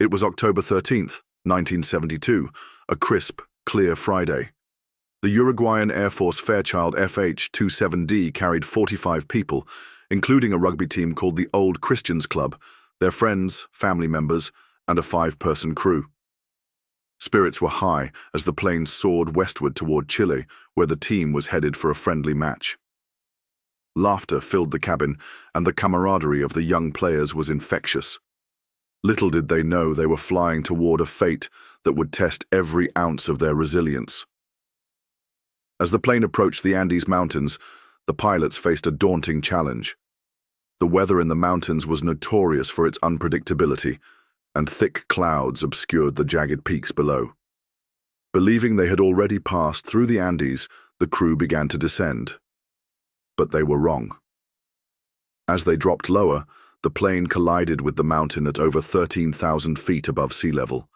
It was October 13th, 1972, a crisp, clear Friday. The Uruguayan Air Force Fairchild FH-27D carried 45 people, including a rugby team called the Old Christians Club, their friends, family members, and a 5-person crew. Spirits were high as the plane soared westward toward Chile, where the team was headed for a friendly match. Laughter filled the cabin, and the camaraderie of the young players was infectious. Little did they know they were flying toward a fate that would test every ounce of their resilience. As the plane approached the Andes Mountains, the pilots faced a daunting challenge. The weather in the mountains was notorious for its unpredictability, and thick clouds obscured the jagged peaks below. Believing they had already passed through the Andes, the crew began to descend. But they were wrong. As they dropped lower, the plane collided with the mountain at over 13,000 feet above sea level.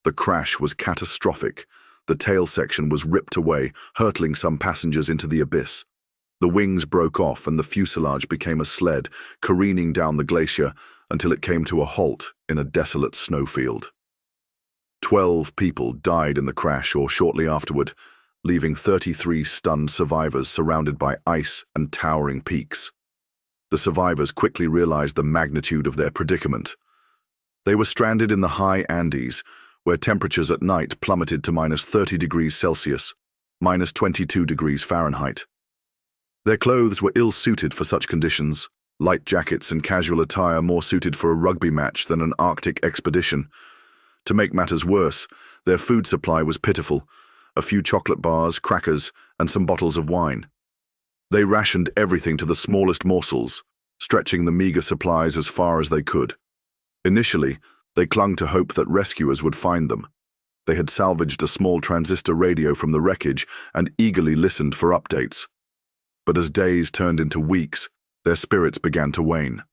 The crash was catastrophic. The tail section was ripped away, hurtling some passengers into the abyss. The wings broke off and the fuselage became a sled, careening down the glacier until it came to a halt in a desolate snowfield. 12 people died in the crash or shortly afterward, leaving 33 stunned survivors surrounded by ice and towering peaks. The survivors quickly realized the magnitude of their predicament. They were stranded in the high Andes, where temperatures at night plummeted to -30 degrees Celsius, -22 degrees Fahrenheit. Their clothes were ill-suited for such conditions, light jackets and casual attire more suited for a rugby match than an Arctic expedition. To make matters worse, their food supply was pitiful, a few chocolate bars, crackers, and some bottles of wine. They rationed everything to the smallest morsels, stretching the meager supplies as far as they could. Initially, they clung to hope that rescuers would find them. They had salvaged a small transistor radio from the wreckage and eagerly listened for updates. But as days turned into weeks, their spirits began to wane.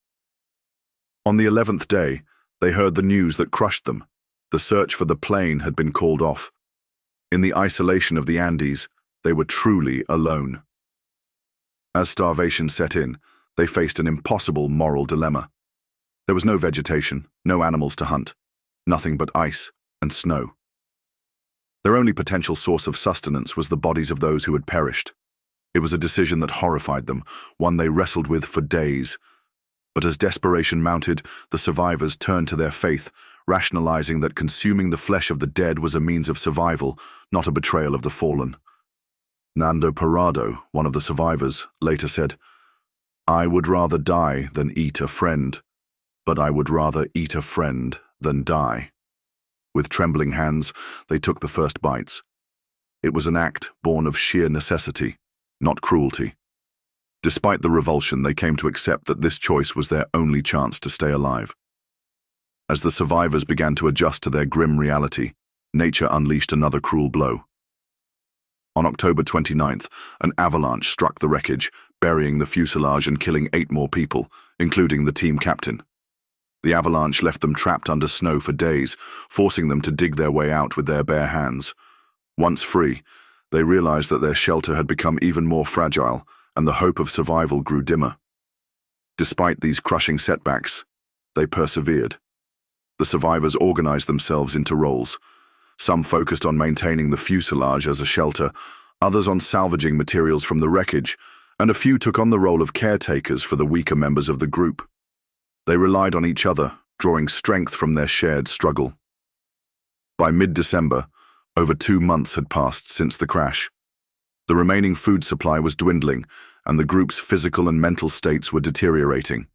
On the 11th day, they heard the news that crushed them. The search for the plane had been called off. In the isolation of the Andes, they were truly alone. As starvation set in, they faced an impossible moral dilemma. There was no vegetation, no animals to hunt, nothing but ice and snow. Their only potential source of sustenance was the bodies of those who had perished. It was a decision that horrified them, one they wrestled with for days. But as desperation mounted, the survivors turned to their faith, rationalizing that consuming the flesh of the dead was a means of survival, not a betrayal of the fallen. Nando Parrado, one of the survivors, later said, "I would rather die than eat a friend, but I would rather eat a friend than die." With trembling hands, they took the first bites. It was an act born of sheer necessity, not cruelty. Despite the revulsion, they came to accept that this choice was their only chance to stay alive. As the survivors began to adjust to their grim reality, nature unleashed another cruel blow. On October 29th, an avalanche struck the wreckage, burying the fuselage and killing 8 more people, including the team captain. The avalanche left them trapped under snow for days, forcing them to dig their way out with their bare hands. Once free, they realized that their shelter had become even more fragile, and the hope of survival grew dimmer. Despite these crushing setbacks, they persevered. The survivors organized themselves into roles. Some focused on maintaining the fuselage as a shelter, others on salvaging materials from the wreckage, and a few took on the role of caretakers for the weaker members of the group. They relied on each other, drawing strength from their shared struggle. By mid-December, over 2 months had passed since the crash. The remaining food supply was dwindling, and the group's physical and mental states were deteriorating.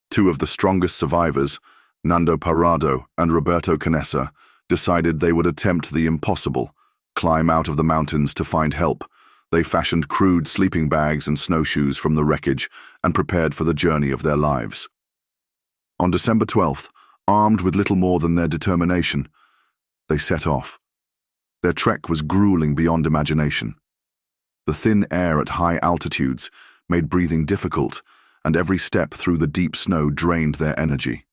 2 of the strongest survivors, Nando Parrado and Roberto Canessa, decided they would attempt the impossible, climb out of the mountains to find help. They fashioned crude sleeping bags and snowshoes from the wreckage and prepared for the journey of their lives. On December 12th, armed with little more than their determination, they set off. Their trek was grueling beyond imagination. The thin air at high altitudes made breathing difficult, and every step through the deep snow drained their energy.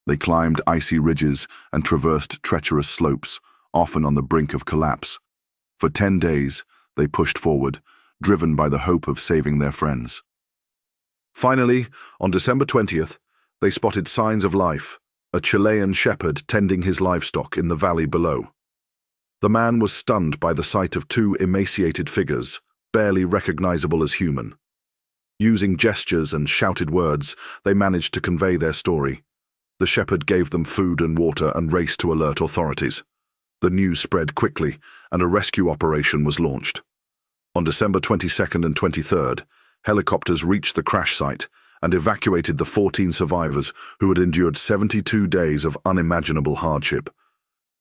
They climbed icy ridges and traversed treacherous slopes, often on the brink of collapse. For 10 days, they pushed forward, driven by the hope of saving their friends. Finally, on December 20th, they spotted signs of life, a Chilean shepherd tending his livestock in the valley below. The man was stunned by the sight of two emaciated figures, barely recognizable as human. Using gestures and shouted words, they managed to convey their story. The shepherd gave them food and water and raced to alert authorities. The news spread quickly, and a rescue operation was launched. On December 22nd and 23rd, helicopters reached the crash site and evacuated the 14 survivors who had endured 72 days of unimaginable hardship.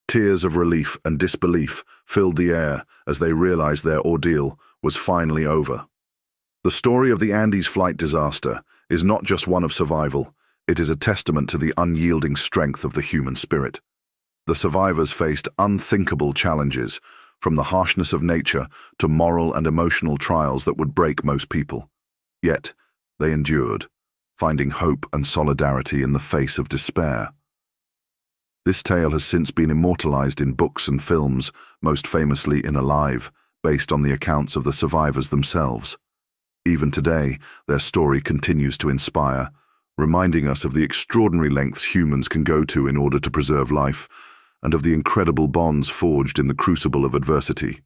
Tears of relief and disbelief filled the air as they realized their ordeal was finally over. The story of the Andes flight disaster is not just one of survival, it is a testament to the unyielding strength of the human spirit. The survivors faced unthinkable challenges, from the harshness of nature to moral and emotional trials that would break most people. Yet, they endured, finding hope and solidarity in the face of despair. This tale has since been immortalized in books and films, most famously in Alive, based on the accounts of the survivors themselves. Even today, their story continues to inspire, reminding us of the extraordinary lengths humans can go to in order to preserve life, and of the incredible bonds forged in the crucible of adversity.